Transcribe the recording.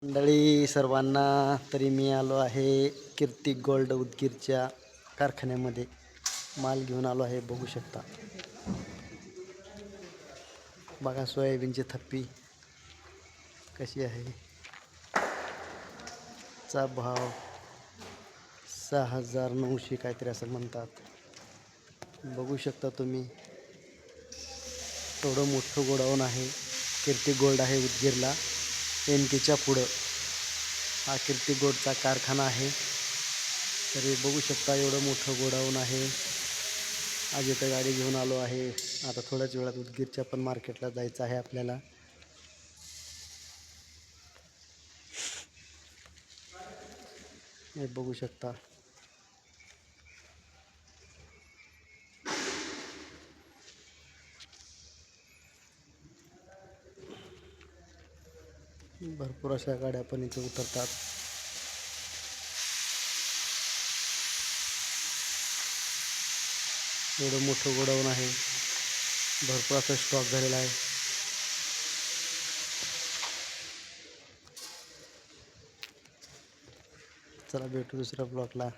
मंडळी सर्वांना, तरी मी आलो आहे कीर्ती गोल्ड उदगीरच्या कारखान्यामध्ये. माल घेऊन आलो आहे, बघू शकता. बघा सोयाबीनची थप्पी कशी आहे. चा भाव 6,900 काहीतरी असं म्हणतात. बघू शकता तुम्ही, एवढं मोठं गोडाऊन आहे. कीर्ती गोल्ड आहे उदगीरला, एनकेच्या पुढं हा कीर्ती गोल्डचा कारखाना आहे. तरी बघू शकता एवढं मोठं गोडाऊन आहे. आज इथं गाडी घेऊन आलो आहे. आता थोड्याच वेळात उदगीरच्या पण मार्केटला जायचं आहे आपल्याला. हे बघू शकता. भरपूर अशा गाड्या पण इथे उतरतात. एवढं मोठं गोडाऊन आहे. भरपूर असा स्टॉक झालेला आहे. चला भेटू दुसऱ्या ब्लॉकला.